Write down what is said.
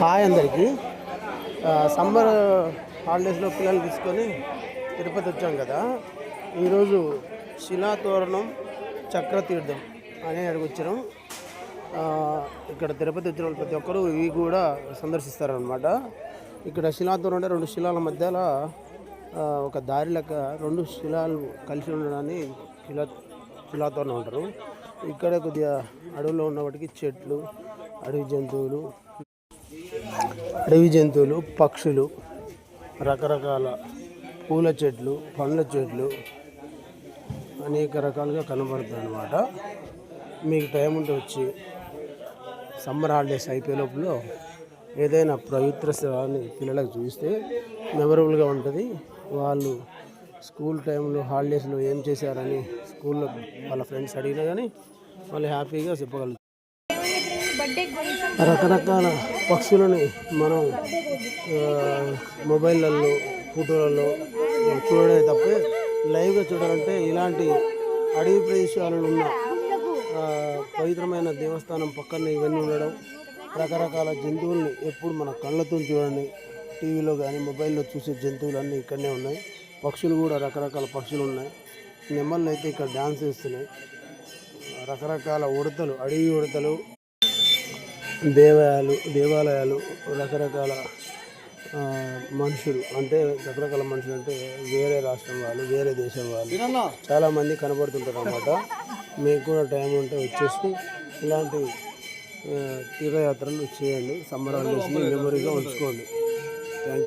Hi అందరికీ. Summer హాలిడేస్లో పిల్లల్ని తీసుకొని తిరుపతి వచ్చాం కదా. ఈరోజు శిలాతోరణం చక్రతీర్థం అని అడిగొచ్చాం. ఇక్కడ తిరుపతి వచ్చిన వాళ్ళు ప్రతి ఒక్కరూ ఇవి కూడా సందర్శిస్తారనమాట. ఇక్కడ శిలాతోరణం అంటే రెండు శిలాల మధ్యలో ఒక దారి లెక్క రెండు శిలాలు కలిసి ఉండడాన్ని శిలాతోరణం అంటారు. ఇక్కడ కొద్దిగా అడవుల్లో ఉన్నప్పటికీ చెట్లు, అడవి జంతువులు, పక్షులు, రకరకాల పూల చెట్లు, పండ్ల చెట్లు అనేక రకాలుగా కనబడుతుంది అన్నమాట. మీకు టైం ఉంటే వచ్చి సమ్మర్ హాలిడేస్ అయిపోయే లోపల ఏదైనా పవిత్ర స్థలాన్ని పిల్లలకు చూస్తే మెమరబుల్గా ఉంటుంది. వాళ్ళు స్కూల్ టైంలో హాలిడేస్లో ఏం చేశారని స్కూల్లో వాళ్ళ ఫ్రెండ్స్ అడిగినా కానీ వాళ్ళు హ్యాపీగా చెప్పగలుగుతారు. రకరకాల పక్షులని మనం మొబైళ్ళల్లో, ఫోటోలలో చూడడమే తప్పే లైవ్గా చూడాలంటే ఇలాంటి అడవి ప్రదేశాలలో ఉన్న పవిత్రమైన దేవస్థానం పక్కన ఇవన్నీ ఉండడం, రకరకాల జంతువుల్ని ఎప్పుడు మన కళ్ళతో చూడండి. టీవీలో కానీ మొబైల్లో చూసే జంతువులన్నీ ఇక్కడనే ఉన్నాయి. పక్షులు కూడా రకరకాల పక్షులు ఉన్నాయి. నెమ్మళ్ళు అయితే ఇక్కడ డ్యాన్స్ చేస్తున్నాయి. రకరకాల ఉడతలు, అడవి ఉడతలు, దేవాలయాలు, రకరకాల మనుషులు అంటే వేరే రాష్ట్రం వాళ్ళు, వేరే దేశం వాళ్ళు చాలామంది కనబడుతుంటారు అన్నమాట. మీకు కూడా టైం ఉంటే వచ్చేసి ఇలాంటి తీర్థయాత్రలు చేయండి. సమ్మర్ హాలిడేస్ని మెమరీగా ఉంచుకోండి.